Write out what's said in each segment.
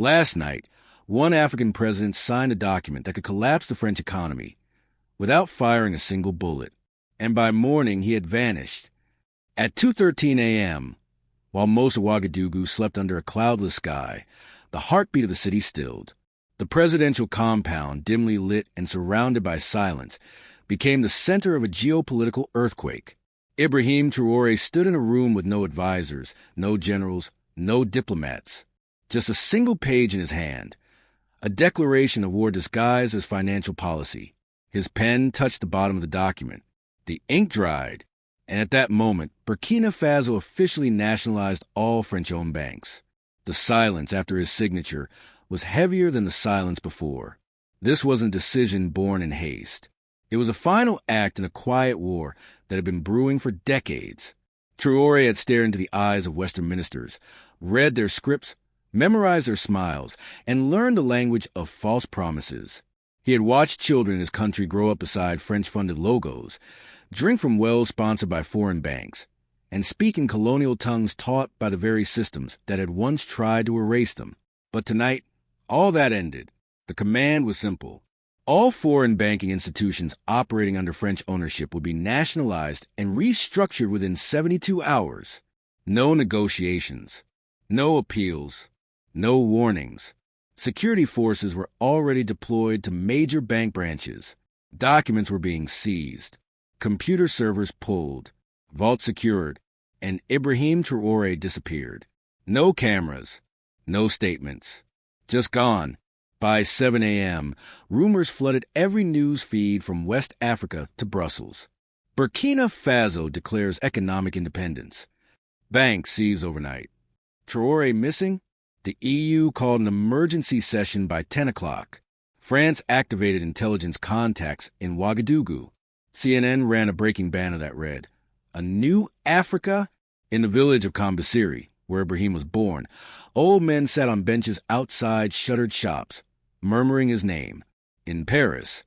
Last night, one African president signed a document that could collapse the French economy without firing a single bullet. And by morning, he had vanished. At 2:13 a.m., while most of Ouagadougou slept under a cloudless sky, the heartbeat of the city stilled. The presidential compound, dimly lit and surrounded by silence, became the center of a geopolitical earthquake. Ibrahim Traoré stood in a room with no advisors, no generals, no diplomats. Just a single page in his hand, a declaration of war disguised as financial policy. His pen touched the bottom of the document. The ink dried, and at that moment, Burkina Faso officially nationalized all French-owned banks. The silence after his signature was heavier than the silence before. This wasn't a decision born in haste. It was a final act in a quiet war that had been brewing for decades. Traoré had stared into the eyes of Western ministers, read their scripts, memorized their smiles, and learned the language of false promises. He had watched children in his country grow up beside French-funded logos, drink from wells sponsored by foreign banks, and speak in colonial tongues taught by the very systems that had once tried to erase them. But tonight, all that ended. The command was simple. All foreign banking institutions operating under French ownership would be nationalized and restructured within 72 hours. No negotiations, no appeals, no warnings. Security forces were already deployed to major bank branches. Documents were being seized, computer servers pulled, vaults secured, and Ibrahim Traoré disappeared. No cameras, no statements. Just gone. By 7 a.m., rumors flooded every news feed from West Africa to Brussels. Burkina Faso declares economic independence. Banks seize overnight. Traoré missing? The EU called an emergency session by 10 o'clock. France activated intelligence contacts in Ouagadougou. CNN ran a breaking banner that read, "A new Africa?" In the village of Kambasiri, where Ibrahim was born, old men sat on benches outside shuttered shops, murmuring his name. In Paris,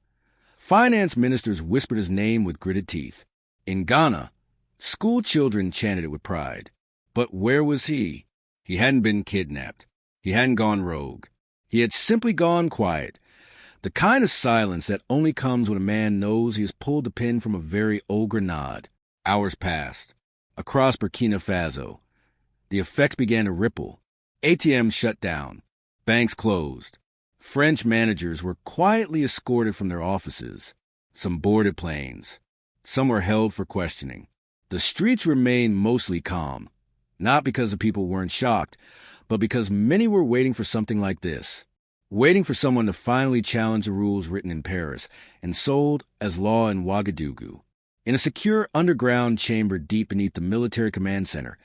finance ministers whispered his name with gritted teeth. In Ghana, school children chanted it with pride. But where was he? He hadn't been kidnapped. He hadn't gone rogue. He had simply gone quiet. The kind of silence that only comes when a man knows he has pulled the pin from a very old grenade. Hours passed. Across Burkina Faso, the effects began to ripple. ATMs shut down. Banks closed. French managers were quietly escorted from their offices. Some boarded planes. Some were held for questioning. The streets remained mostly calm. Not because the people weren't shocked, but because many were waiting for something like this. Waiting for someone to finally challenge the rules written in Paris and sold as law in Ouagadougou. In a secure underground chamber deep beneath the military command center,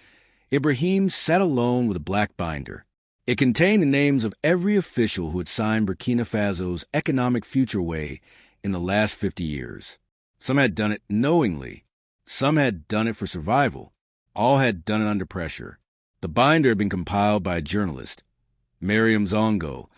Ibrahim sat alone with a black binder. It contained the names of every official who had signed Burkina Faso's economic future way in the last 50 years. Some had done it knowingly. Some had done it for survival. All had done it under pressure. The binder had been compiled by a journalist, Mariam Zongo,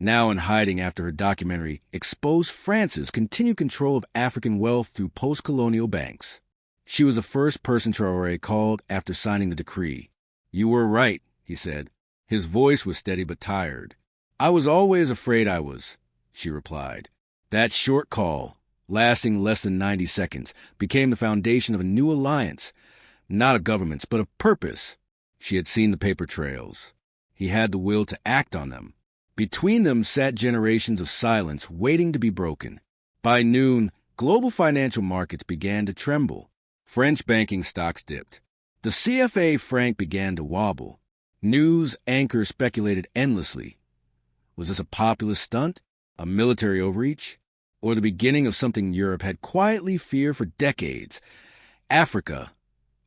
now in hiding after her documentary exposed France's continued control of African wealth through post-colonial banks. She was the first person Traoré called after signing the decree. "You were right," he said. His voice was steady but tired. "I was always afraid I was," she replied. That short call, lasting less than 90 seconds, became the foundation of a new alliance, not of governments, but of purpose. She had seen the paper trails. He had the will to act on them. Between them sat generations of silence waiting to be broken. By noon, global financial markets began to tremble. French banking stocks dipped. The CFA franc began to wobble. News anchors speculated endlessly. Was this a populist stunt, a military overreach, or the beginning of something Europe had quietly feared for decades? Africa,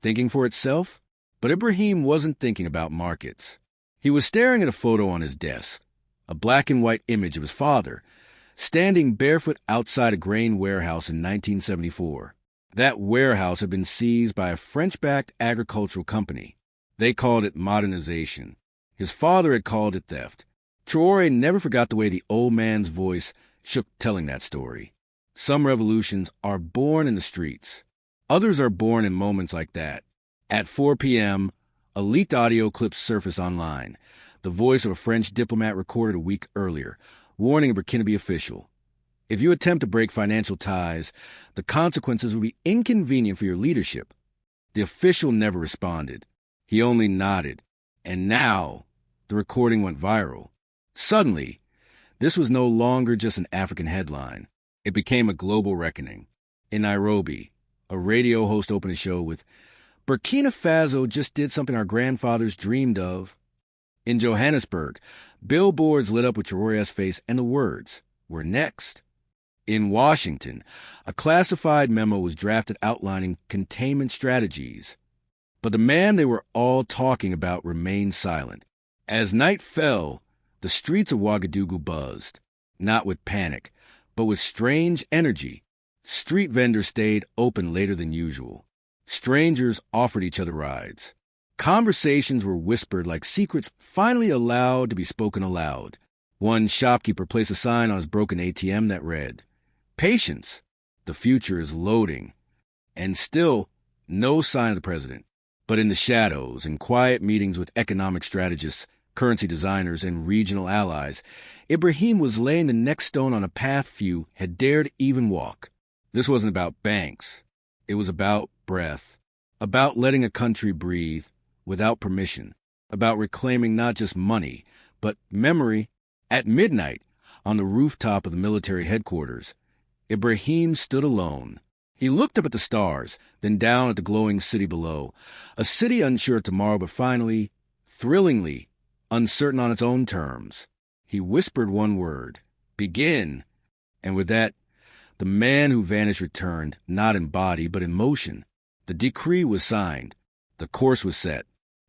thinking for itself? But Ibrahim wasn't thinking about markets. He was staring at a photo on his desk, a black and white image of his father, standing barefoot outside a grain warehouse in 1974. That warehouse had been seized by a French-backed agricultural company. They called it modernization. His father had called it theft. Traoré never forgot the way the old man's voice shook telling that story. Some revolutions are born in the streets. Others are born in moments like that. At 4 p.m., a leaked audio clip surfaced online. the voice of a French diplomat recorded a week earlier, warning a Burkinabe official. If you attempt to break financial ties, the consequences will be inconvenient for your leadership. The official never responded. He only nodded. And now, the recording went viral. Suddenly, this was no longer just an African headline. It became a global reckoning. In Nairobi, a radio host opened a show with, "Burkina Faso just did something our grandfathers dreamed of." In Johannesburg, billboards lit up with Traoré's face and the words, "We're next." In Washington, a classified memo was drafted outlining containment strategies. But the man they were all talking about remained silent. As night fell, the streets of Ouagadougou buzzed, not with panic, but with strange energy. Street vendors stayed open later than usual. Strangers offered each other rides. Conversations were whispered like secrets finally allowed to be spoken aloud. One shopkeeper placed a sign on his broken ATM that read, "Patience, the future is loading." And still, no sign of the president. But in the shadows, in quiet meetings with economic strategists, currency designers, and regional allies, Ibrahim was laying the next stone on a path few had dared even walk. This wasn't about banks. It was about breath, about letting a country breathe without permission, about reclaiming not just money, but memory. At midnight, on the rooftop of the military headquarters, Ibrahim stood alone. He looked up at the stars, then down at the glowing city below, a city unsure of tomorrow, but finally, thrillingly, uncertain on its own terms. He whispered one word, "Begin." And with that, the man who vanished returned, not in body, but in motion. The decree was signed, the course was set,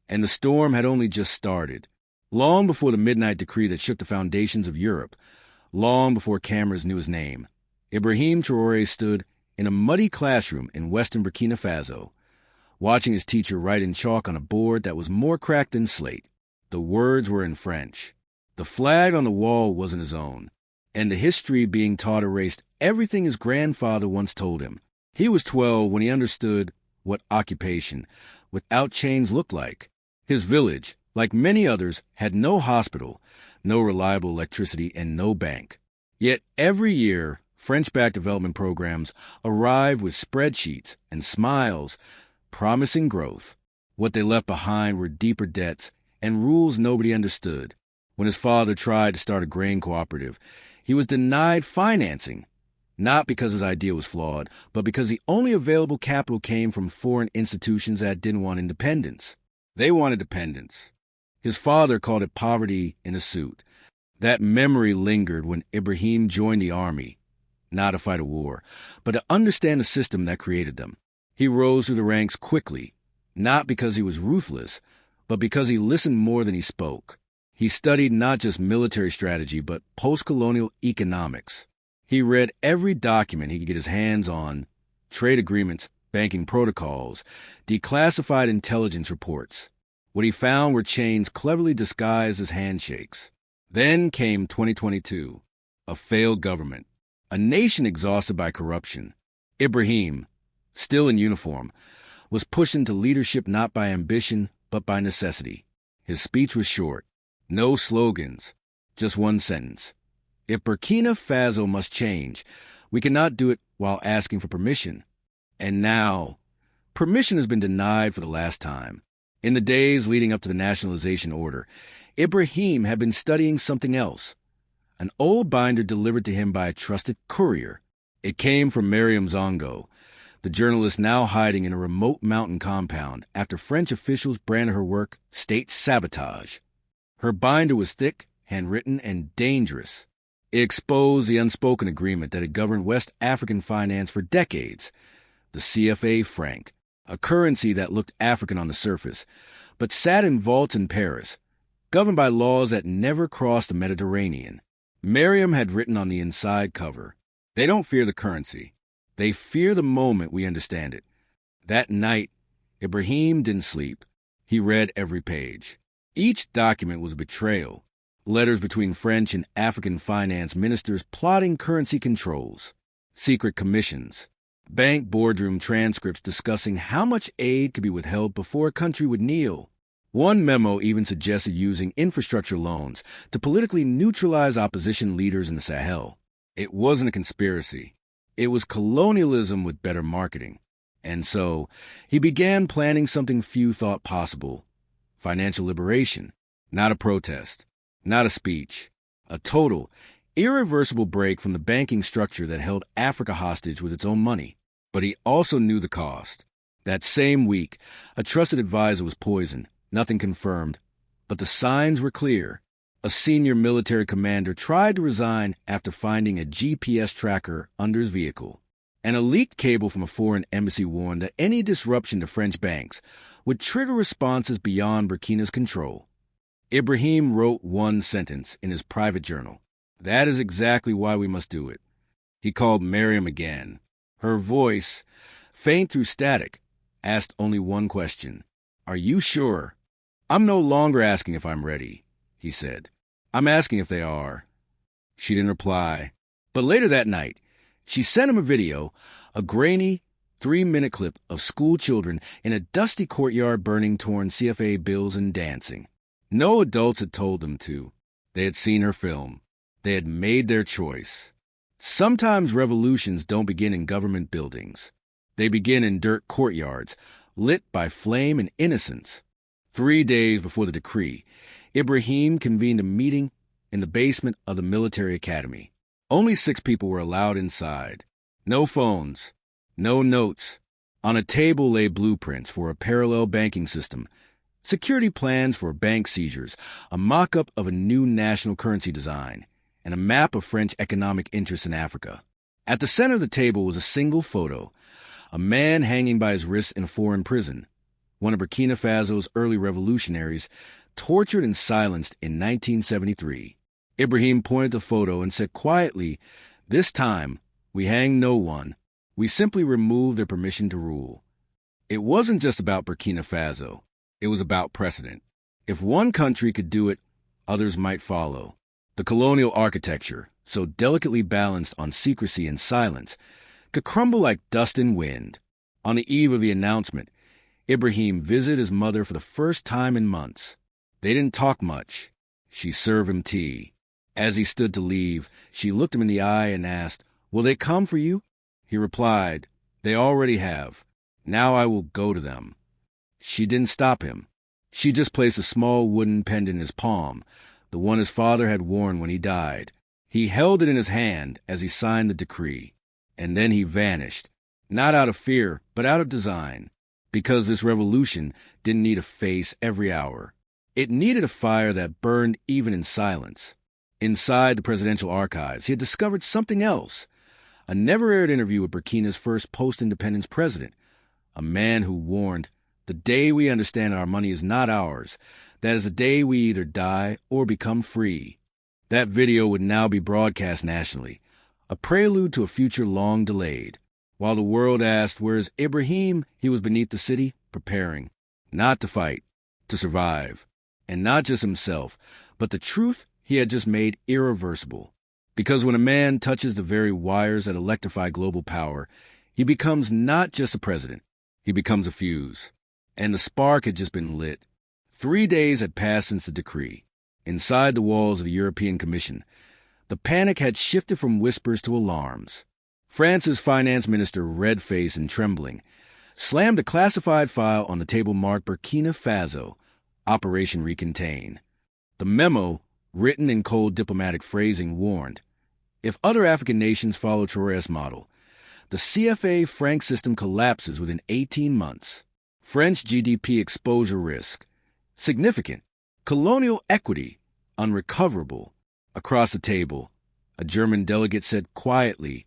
and the storm had only just started. Long before the midnight decree that shook the foundations of Europe, long before cameras knew his name, Ibrahim Traoré stood in a muddy classroom in western Burkina Faso, watching his teacher write in chalk on a board that was more cracked than slate. The words were in French. The flag on the wall wasn't his own, and the history being taught erased everything his grandfather once told him. He was 12 when he understood what occupation without chains looked like. His village, like many others, had no hospital, no reliable electricity, and no bank. Yet every year, French-backed development programs arrived with spreadsheets and smiles, promising growth. What they left behind were deeper debts and rules nobody understood. When his father tried to start a grain cooperative, he was denied financing, not because his idea was flawed, but because the only available capital came from foreign institutions that didn't want independence. They wanted dependence. His father called it poverty in a suit. That memory lingered when Ibrahim joined the army, not to fight a war, but to understand the system that created them. He rose through the ranks quickly, not because he was ruthless, but because he listened more than he spoke. He studied not just military strategy, but post-colonial economics. He read every document he could get his hands on, trade agreements, banking protocols, declassified intelligence reports. What he found were chains cleverly disguised as handshakes. Then came 2022, a failed government, a nation exhausted by corruption. Ibrahim, still in uniform, was pushed into leadership not by ambition, but by necessity. His speech was short. No slogans, just one sentence. If Burkina Faso must change, we cannot do it while asking for permission. And now, permission has been denied for the last time. In the days leading up to the nationalization order, Ibrahim had been studying something else. An old binder delivered to him by a trusted courier. It came from Mariam Zongo, the journalist now hiding in a remote mountain compound after French officials branded her work state sabotage. Her binder was thick, handwritten, and dangerous. It exposed the unspoken agreement that had governed West African finance for decades, the CFA franc, a currency that looked African on the surface, but sat in vaults in Paris, governed by laws that never crossed the Mediterranean. Mariam had written on the inside cover, "They don't fear the currency. They fear the moment we understand it." That night, Ibrahim didn't sleep. He read every page. Each document was a betrayal. Letters between French and African finance ministers plotting currency controls, secret commissions, bank boardroom transcripts discussing how much aid could be withheld before a country would kneel. One memo even suggested using infrastructure loans to politically neutralize opposition leaders in the Sahel. It wasn't a conspiracy. It was colonialism with better marketing. And so, he began planning something few thought possible: financial liberation. Not a protest, not a speech. A total, irreversible break from the banking structure that held Africa hostage with its own money. But he also knew the cost. That same week, a trusted advisor was poisoned. Nothing confirmed, but the signs were clear. A senior military commander tried to resign after finding a GPS tracker under his vehicle. And a leaked cable from a foreign embassy warned that any disruption to French banks would trigger responses beyond Burkina's control. Ibrahim wrote one sentence in his private journal: "That is exactly why we must do it." He called Miriam again. Her voice, faint through static, asked only one question: "Are you sure?" "I'm no longer asking if I'm ready," he said. "I'm asking if they are." She didn't reply. But later that night, she sent him a video, a grainy 3-minute clip of school children in a dusty courtyard burning torn CFA bills and dancing. No adults had told them to. They had seen her film. They had made their choice. Sometimes revolutions don't begin in government buildings. They begin in dirt courtyards, lit by flame and innocence. 3 days before the decree, Ibrahim convened a meeting in the basement of the military academy. Only 6 people were allowed inside. No phones, no notes. On a table lay blueprints for a parallel banking system, security plans for bank seizures, a mock-up of a new national currency design, and a map of French economic interests in Africa. At the center of the table was a single photo: a man hanging by his wrists in a foreign prison, one of Burkina Faso's early revolutionaries, tortured and silenced in 1973. Ibrahim pointed the photo and said quietly, "This time, we hang no one. We simply remove their permission to rule." It wasn't just about Burkina Faso. It was about precedent. If one country could do it, others might follow. The colonial architecture, so delicately balanced on secrecy and silence, could crumble like dust and wind. On the eve of the announcement, Ibrahim visited his mother for the first time in months. They didn't talk much. She served him tea. As he stood to leave, she looked him in the eye and asked, "Will they come for you?" He replied, "They already have. Now I will go to them." She didn't stop him. She just placed a small wooden pendant in his palm, the one his father had worn when he died. He held it in his hand as he signed the decree. And then he vanished, not out of fear, but out of design, because this revolution didn't need a face every hour. It needed a fire that burned even in silence. Inside the presidential archives, he had discovered something else: a never-aired interview with Burkina's first post-independence president, a man who warned, "The day we understand our money is not ours, that is the day we either die or become free." That video would now be broadcast nationally, a prelude to a future long delayed. While the world asked, "Where is Ibrahim?" he was beneath the city, preparing, not to fight, to survive. And not just himself, but the truth he had just made irreversible. Because when a man touches the very wires that electrify global power, he becomes not just a president, he becomes a fuse. And the spark had just been lit. 3 days had passed since the decree. Inside the walls of the European Commission, the panic had shifted from whispers to alarms. France's finance minister, red-faced and trembling, slammed a classified file on the table marked Burkina Faso, Operation Recontain. The memo, written in cold diplomatic phrasing, warned, if other African nations follow Traoré's model, the CFA franc system collapses within 18 months. French GDP exposure risk, significant. Colonial equity, unrecoverable. Across the table, a German delegate said quietly,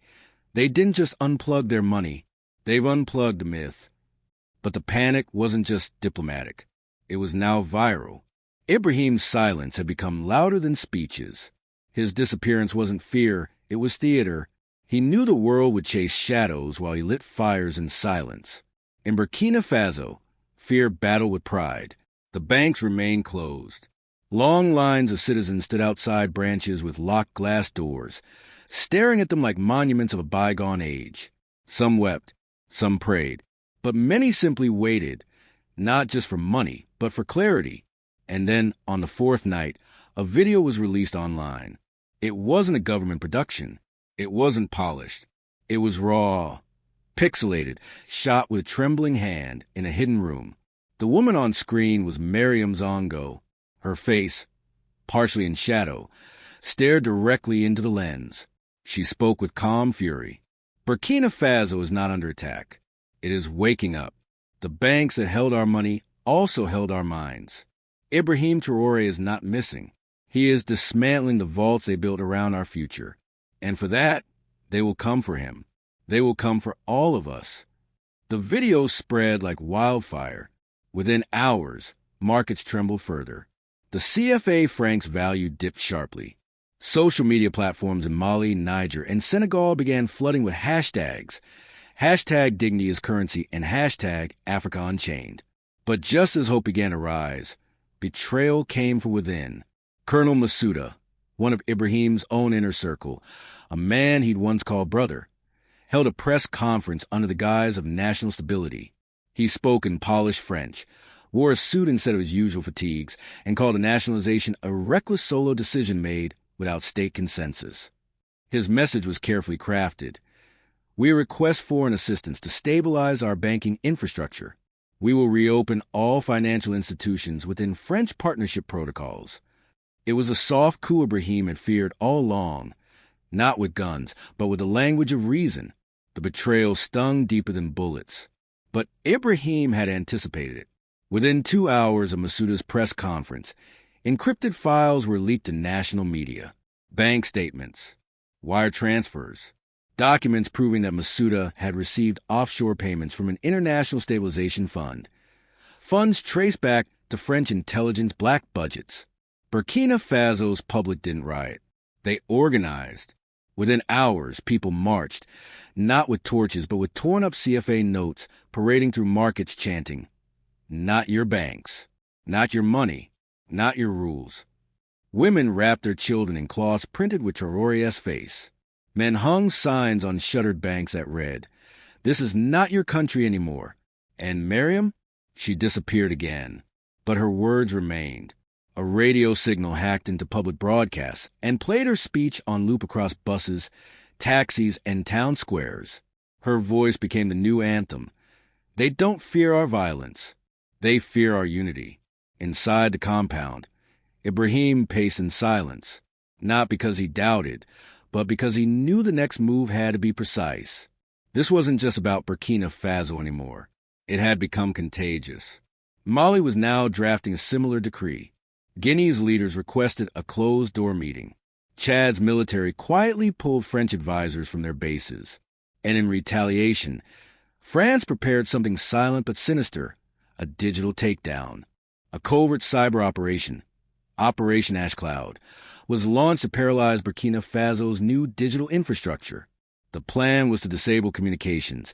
"They didn't just unplug their money, they've unplugged the myth." But the panic wasn't just diplomatic. It was now viral. Ibrahim's silence had become louder than speeches. His disappearance wasn't fear, it was theater. He knew the world would chase shadows while he lit fires in silence. In Burkina Faso, fear battled with pride. The banks remained closed. Long lines of citizens stood outside branches with locked glass doors, staring at them like monuments of a bygone age. Some wept, some prayed, but many simply waited, not just for money, but for clarity. And then, on the fourth night, a video was released online. It wasn't a government production. It wasn't polished. It was raw, pixelated, shot with trembling hand in a hidden room. The woman on screen was Mariam Zongo. Her face, partially in shadow, stared directly into the lens. She spoke with calm fury. Burkina Faso is not under attack. It is waking up. The banks that held our money also held our minds. Ibrahim Traoré is not missing. He is dismantling the vaults they built around our future. And for that, they will come for him. They will come for all of us. The video spread like wildfire. Within hours, markets trembled further. The CFA franc's value dipped sharply. Social media platforms in Mali, Niger, and Senegal began flooding with hashtags. Hashtag dignity is currency and hashtag Africa Unchained. But just as hope began to rise, betrayal came from within. Colonel Masouda, one of Ibrahim's own inner circle, a man he'd once called brother, held a press conference under the guise of national stability. He spoke in polished French, wore a suit instead of his usual fatigues, and called a nationalization a reckless solo decision made without state consensus. His message was carefully crafted. We request foreign assistance to stabilize our banking infrastructure. We will reopen all financial institutions within French partnership protocols. It was a soft coup Ibrahim had feared all along, not with guns, but with the language of reason. The betrayal stung deeper than bullets. But Ibrahim had anticipated it. Within 2 hours of Masouda's press conference, encrypted files were leaked to national media. Bank statements, wire transfers, documents proving that Masouda had received offshore payments from an international stabilization fund. Funds traced back to French intelligence black budgets. Burkina Faso's public didn't riot. They organized. Within hours, people marched, not with torches, but with torn-up CFA notes parading through markets chanting, "Not your banks, not your money, not your rules." Women wrapped their children in cloths printed with Traoré's face. Men hung signs on shuttered banks that read, "This is not your country anymore." And Mariam? She disappeared again. But her words remained. A radio signal hacked into public broadcasts and played her speech on loop across buses, taxis, and town squares. Her voice became the new anthem. They don't fear our violence. They fear our unity. Inside the compound, Ibrahim paced in silence, not because he doubted, but because he knew the next move had to be precise. This wasn't just about Burkina Faso anymore. It had become contagious. Mali was now drafting a similar decree. Guinea's leaders requested a closed-door meeting. Chad's military quietly pulled French advisors from their bases. And in retaliation, France prepared something silent but sinister, a digital takedown. A covert cyber operation, Operation Ash Cloud, was launched to paralyze Burkina Faso's new digital infrastructure. The plan was to disable communications,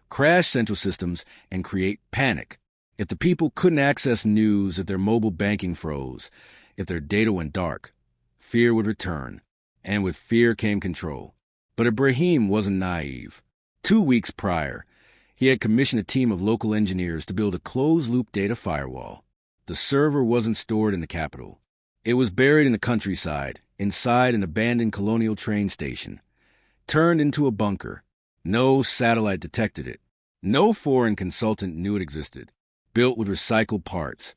crash central systems, and create panic. If the people couldn't access news, if their mobile banking froze, if their data went dark, fear would return. And with fear came control. But Ibrahim wasn't naive. 2 weeks prior, he had commissioned a team of local engineers to build a closed-loop data firewall. The server wasn't stored in the capital. It was buried in the countryside, inside an abandoned colonial train station. Turned into a bunker. No satellite detected it. No foreign consultant knew it existed. Built with recycled parts,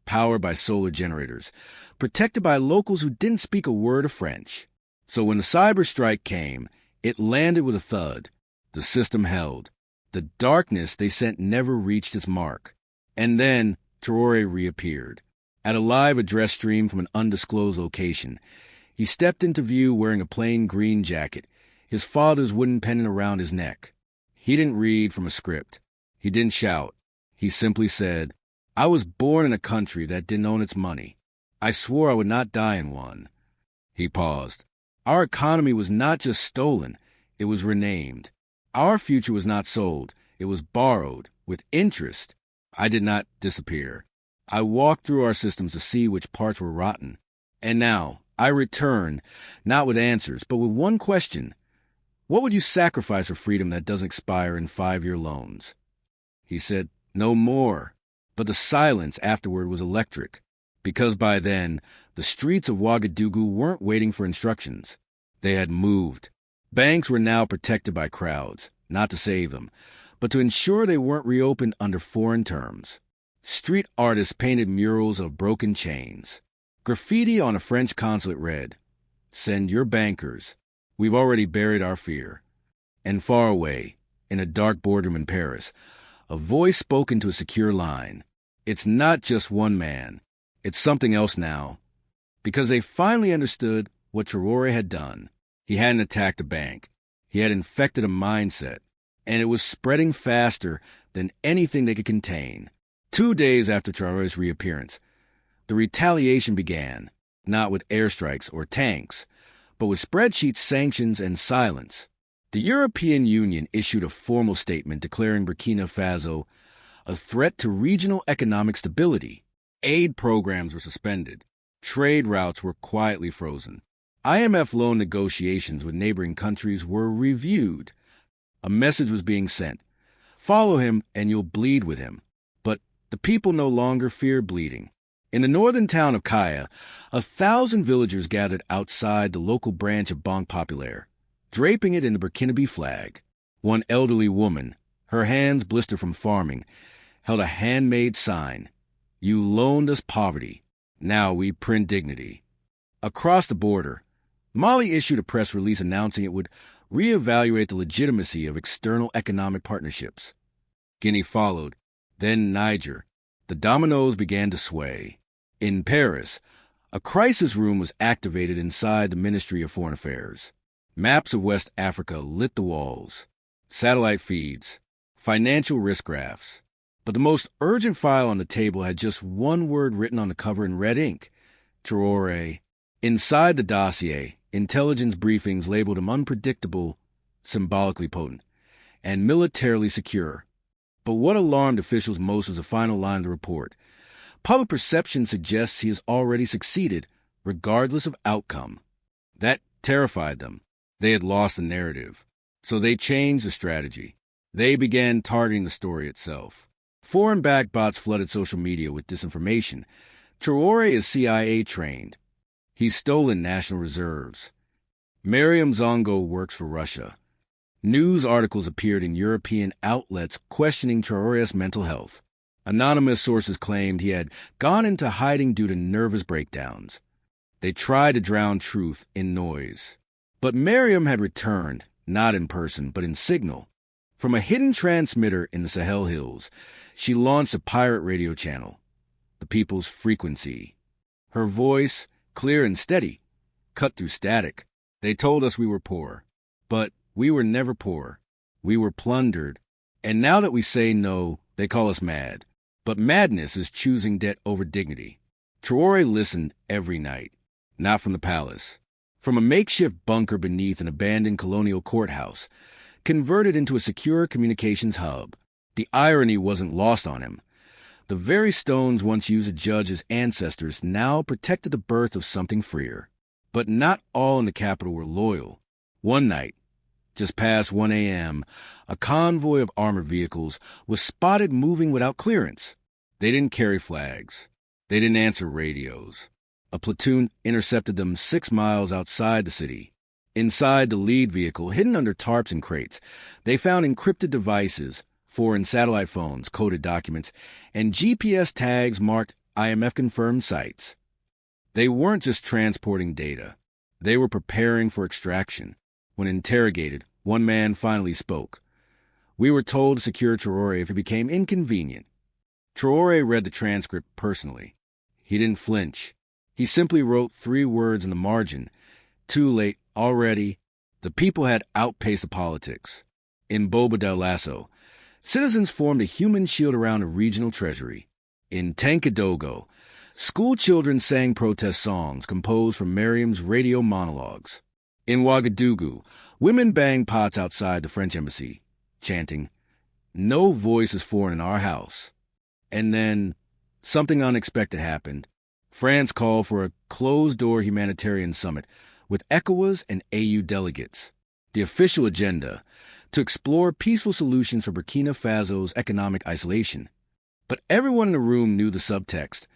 powered by solar generators, protected by locals who didn't speak a word of French. So when the cyber strike came, it landed with a thud. The system held. The darkness they sent never reached its mark. And then Traoré reappeared. At a live address stream from an undisclosed location, he stepped into view wearing a plain green jacket, his father's wooden pendant around his neck. He didn't read from a script. He didn't shout. He simply said, "I was born in a country that didn't own its money. I swore I would not die in one." He paused. Our economy was not just stolen, it was renamed. Our future was not sold, it was borrowed, with interest. I did not disappear. I walked through our systems to see which parts were rotten. And now, I return, not with answers, but with one question. What would you sacrifice for freedom that doesn't expire in 5-year loans? He said, "No more." But the silence afterward was electric, because by then, the streets of Ouagadougou weren't waiting for instructions. They had moved. Banks were now protected by crowds, not to save them, but to ensure they weren't reopened under foreign terms. Street artists painted murals of broken chains. Graffiti on a French consulate read, "Send your bankers. We've already buried our fear." And far away, in a dark boardroom in Paris, a voice spoke into a secure line. It's not just one man. It's something else now. Because they finally understood what Traoré had done. He hadn't attacked a bank. He had infected a mindset, and it was spreading faster than anything they could contain. 2 days after Traoré's reappearance, the retaliation began, not with airstrikes or tanks, but with spreadsheets, sanctions, and silence. The European Union issued a formal statement declaring Burkina Faso a threat to regional economic stability. Aid programs were suspended. Trade routes were quietly frozen. IMF loan negotiations with neighboring countries were reviewed. A message was being sent. Follow him and you'll bleed with him. But the people no longer feared bleeding. In the northern town of Kaya, 1,000 villagers gathered outside the local branch of Banque Populaire, draping it in the Burkinabe flag. One elderly woman, her hands blistered from farming, held a handmade sign. "You loaned us poverty. Now we print dignity." Across the border, Mali issued a press release announcing it would reevaluate the legitimacy of external economic partnerships. Guinea followed, then Niger. The dominoes began to sway. In Paris, a crisis room was activated inside the Ministry of Foreign Affairs. Maps of West Africa lit the walls. Satellite feeds, financial risk graphs. But the most urgent file on the table had just one word written on the cover in red ink: Traoré. Inside the dossier, intelligence briefings labeled him unpredictable, symbolically potent, and militarily secure. But what alarmed officials most was the final line of the report. Public perception suggests he has already succeeded, regardless of outcome. That terrified them. They had lost the narrative. So they changed the strategy. They began targeting the story itself. Foreign-backed bots flooded social media with disinformation. Traoré is CIA trained. He's stolen national reserves. Mariam Zongo works for Russia. News articles appeared in European outlets questioning Traoré's mental health. Anonymous sources claimed he had gone into hiding due to nervous breakdowns. They tried to drown truth in noise. But Mariam had returned, not in person, but in signal. From a hidden transmitter in the Sahel Hills, she launched a pirate radio channel, the People's Frequency. Her voice, clear and steady, cut through static. They told us we were poor, but we were never poor. We were plundered, and now that we say no, they call us mad. But madness is choosing debt over dignity. Traoré listened every night, not from the palace, from a makeshift bunker beneath an abandoned colonial courthouse, converted into a secure communications hub. The irony wasn't lost on him. The very stones once used to judge his ancestors now protected the birth of something freer. But not all in the capital were loyal. One night, just past 1 a.m., a convoy of armored vehicles was spotted moving without clearance. They didn't carry flags. They didn't answer radios. A platoon intercepted them 6 miles outside the city. Inside the lead vehicle, hidden under tarps and crates, they found encrypted devices, foreign satellite phones, coded documents, and GPS tags marked IMF-confirmed sites. They weren't just transporting data. They were preparing for extraction. When interrogated, one man finally spoke. "We were told to secure Traoré if it became inconvenient." Traoré read the transcript personally. He didn't flinch. He simply wrote 3 words in the margin. Too late, already. The people had outpaced the politics. In Boba del Lasso, citizens formed a human shield around a regional treasury. In Tankadogo, school children sang protest songs composed from Mariam's radio monologues. In Ouagadougou, women banged pots outside the French embassy, chanting, "No voice is foreign in our house." And then, something unexpected happened. France called for a closed-door humanitarian summit with ECOWAS and AU delegates. The official agenda, to explore peaceful solutions for Burkina Faso's economic isolation. But everyone in the room knew the subtext: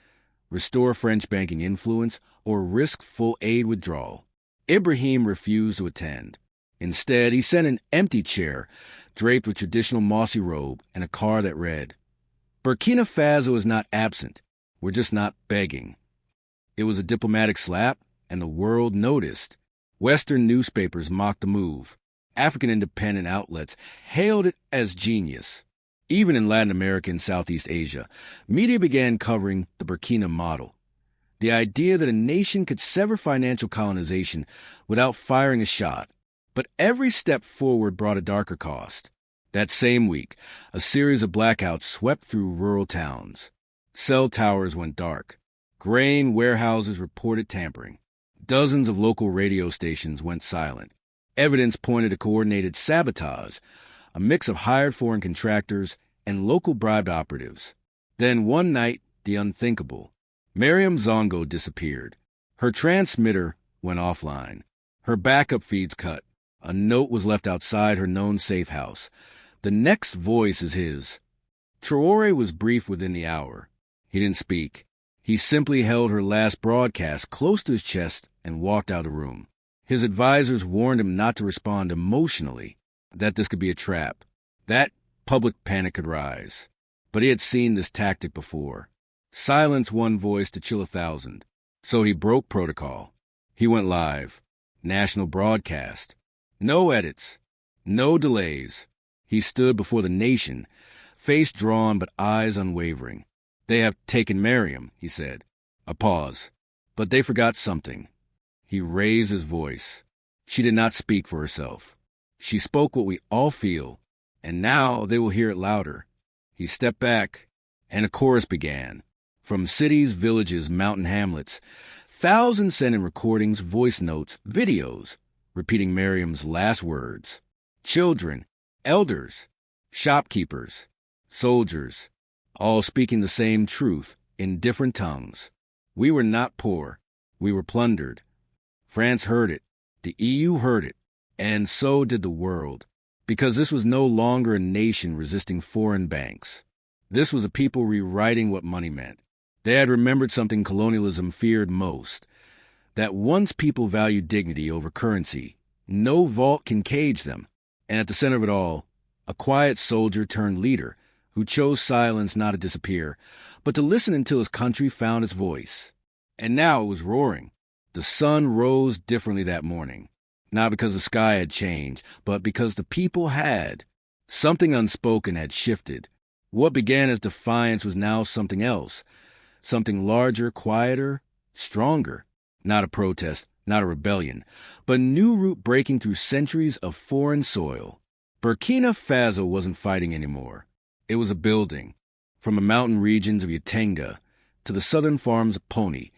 restore French banking influence or risk full aid withdrawal. Ibrahim refused to attend. Instead, he sent an empty chair, draped with traditional mossy robe, and a card that read, "Burkina Faso is not absent. We're just not begging." It was a diplomatic slap, and the world noticed. Western newspapers mocked the move. African independent outlets hailed it as genius. Even in Latin America and Southeast Asia, media began covering the Burkina model. The idea that a nation could sever financial colonization without firing a shot. But every step forward brought a darker cost. That same week, a series of blackouts swept through rural towns. Cell towers went dark. Grain warehouses reported tampering. Dozens of local radio stations went silent. Evidence pointed to coordinated sabotage, a mix of hired foreign contractors and local bribed operatives. Then one night, the unthinkable. Mariam Zongo disappeared. Her transmitter went offline. Her backup feeds cut. A note was left outside her known safe house. The next voice is his. Traoré was brief within the hour. He didn't speak. He simply held her last broadcast close to his chest and walked out of the room. His advisors warned him not to respond emotionally, that this could be a trap, that public panic could rise. But he had seen this tactic before. Silence one voice to chill 1,000. So he broke protocol. He went live. National broadcast. No edits. No delays. He stood before the nation, face drawn but eyes unwavering. "They have taken Mariam," he said. A pause. But they forgot something. He raised his voice. She did not speak for herself. She spoke what we all feel, and now they will hear it louder. He stepped back, and a chorus began. From cities, villages, mountain hamlets, thousands sent in recordings, voice notes, videos, repeating Mariam's last words. Children, elders, shopkeepers, soldiers, all speaking the same truth in different tongues. We were not poor. We were plundered. France heard it. The EU heard it. And so did the world. Because this was no longer a nation resisting foreign banks. This was a people rewriting what money meant. They had remembered something colonialism feared most. That once people valued dignity over currency, no vault can cage them. And at the center of it all, a quiet soldier turned leader who chose silence not to disappear, but to listen until his country found its voice. And now it was roaring. The sun rose differently that morning, not because the sky had changed, but because the people had. Something unspoken had shifted. What began as defiance was now something else, something larger, quieter, stronger. Not a protest, not a rebellion, but a new root breaking through centuries of foreign soil. Burkina Faso wasn't fighting anymore. It was a building. From the mountain regions of Yatenga to the southern farms of Pony,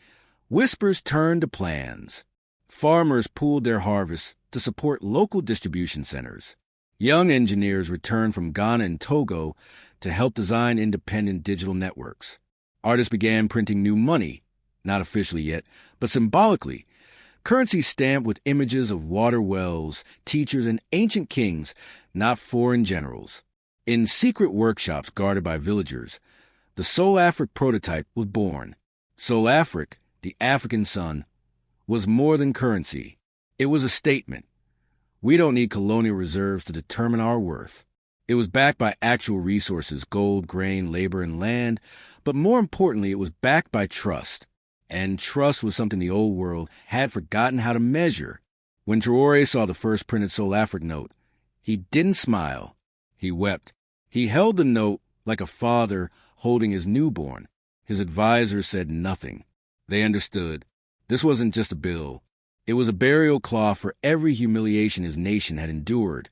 whispers turned to plans. Farmers pooled their harvests to support local distribution centers. Young engineers returned from Ghana and Togo to help design independent digital networks. Artists began printing new money, not officially yet, but symbolically. Currency stamped with images of water wells, teachers, and ancient kings, not foreign generals. In secret workshops guarded by villagers, the Sol-Afric prototype was born. Sol-Afric, the African sun, was more than currency. It was a statement. We don't need colonial reserves to determine our worth. It was backed by actual resources, gold, grain, labor, and land, but more importantly, it was backed by trust. And trust was something the old world had forgotten how to measure. When Traoré saw the first printed Sol-Afric note, he didn't smile. He wept. He held the note like a father holding his newborn. His advisors said nothing. They understood. This wasn't just a bill. It was a burial cloth for every humiliation his nation had endured,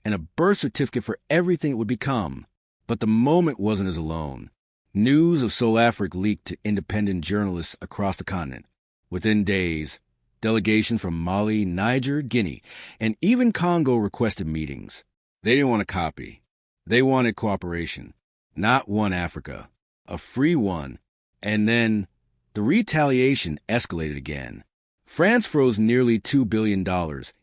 and a birth certificate for everything it would become. But the moment wasn't his alone. News of Sol-Afric leaked to independent journalists across the continent. Within days, delegations from Mali, Niger, Guinea, and even Congo requested meetings. They didn't want a copy. They wanted cooperation. Not one Africa. A free one. And then the retaliation escalated again. France froze nearly $2 billion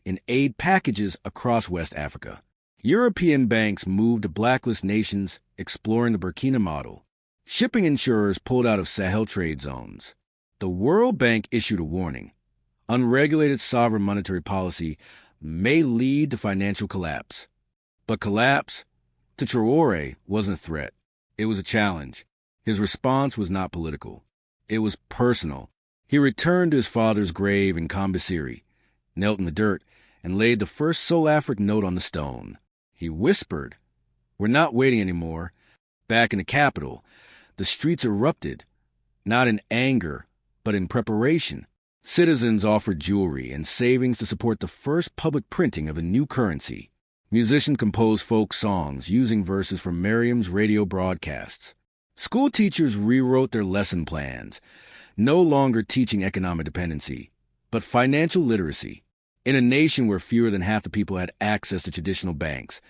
in aid packages across West Africa. European banks moved to blacklist nations exploring the Burkina model. Shipping insurers pulled out of Sahel trade zones. The World Bank issued a warning. Unregulated sovereign monetary policy may lead to financial collapse. But collapse, to Traoré, wasn't a threat. It was a challenge. His response was not political. It was personal. He returned to his father's grave in Combisiri, knelt in the dirt, and laid the first Sol-African note on the stone. He whispered, "We're not waiting anymore." Back in the capital, the streets erupted, not in anger, but in preparation. Citizens offered jewelry and savings to support the first public printing of a new currency. Musicians composed folk songs using verses from Miriam's radio broadcasts. School teachers rewrote their lesson plans, no longer teaching economic dependency, but financial literacy. In a nation where fewer than half the people had access to traditional banks,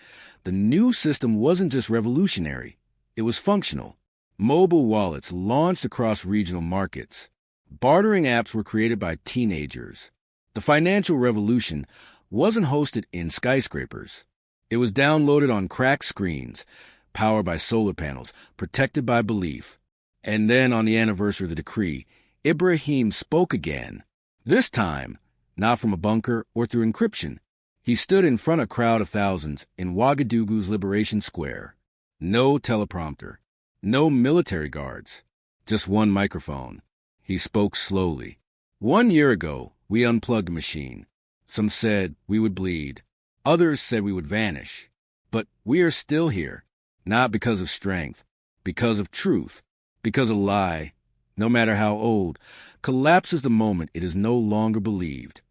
the new system wasn't just revolutionary, it was functional. Mobile wallets launched across regional markets. Bartering apps were created by teenagers. The financial revolution wasn't hosted in skyscrapers. It was downloaded on cracked screens, powered by solar panels, protected by belief. And then, on the anniversary of the decree, Ibrahim spoke again. This time, not from a bunker or through encryption. He stood in front of a crowd of thousands in Ouagadougou's Liberation Square. No teleprompter, no military guards, just one microphone. He spoke slowly. 1 year ago, we unplugged a machine. Some said we would bleed. Others said we would vanish. But we are still here, not because of strength, because of truth, because a lie, no matter how old, collapses the moment it is no longer believed.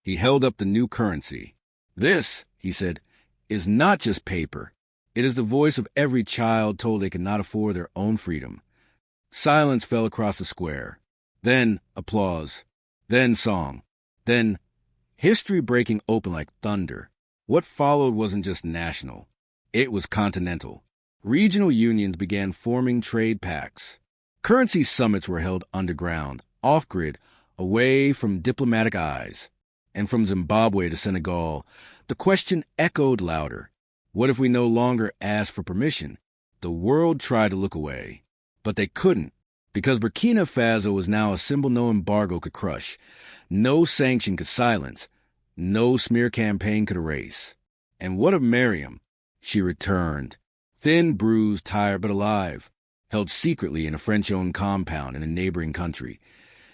He held up the new currency. "This," he said, "is not just paper. It is the voice of every child told they could not afford their own freedom." Silence fell across the square. Then applause. Then song. Then history breaking open like thunder. What followed wasn't just national. It was continental. Regional unions began forming trade pacts. Currency summits were held underground, off-grid, away from diplomatic eyes. And from Zimbabwe to Senegal, the question echoed louder. What if we no longer asked for permission? The world tried to look away, but they couldn't, because Burkina Faso was now a symbol no embargo could crush, no sanction could silence, no smear campaign could erase. And what of Miriam? She returned, thin, bruised, tired, but alive, held secretly in a French-owned compound in a neighboring country.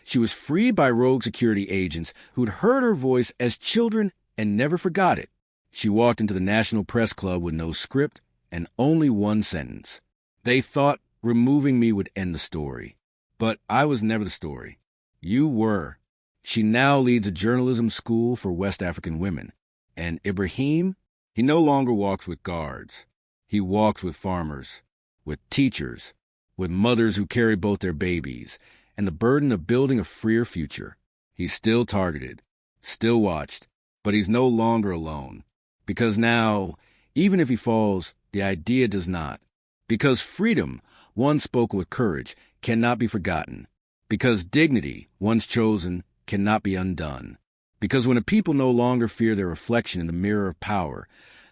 She was freed by rogue security agents who'd heard her voice as children and never forgot it. She walked into the National Press Club with no script and only one sentence. They thought removing me would end the story. But I was never the story. You were. She now leads a journalism school for West African women. And Ibrahim, he no longer walks with guards. He walks with farmers, with teachers, with mothers who carry both their babies, and the burden of building a freer future. He's still targeted, still watched, but he's no longer alone. Because now, even if he falls, the idea does not. Because freedom, once spoken with courage, cannot be forgotten. Because dignity, once chosen, cannot be undone. Because when a people no longer fear their reflection in the mirror of power,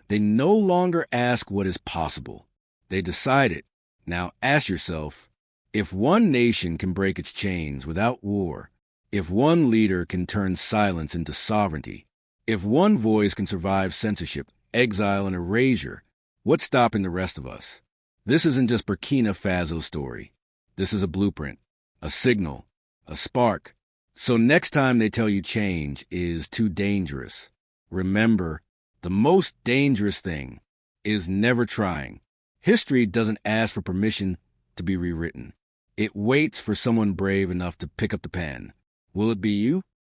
they no longer ask what is possible. They decide it. Now ask yourself, if one nation can break its chains without war, if one leader can turn silence into sovereignty, if one voice can survive censorship, exile, and erasure, what's stopping the rest of us? This isn't just Burkina Faso's story. This is a blueprint, a signal, a spark. So next time they tell you change is too dangerous, remember, the most dangerous thing is never trying. History doesn't ask for permission to be rewritten. It waits for someone brave enough to pick up the pen. Will it be you?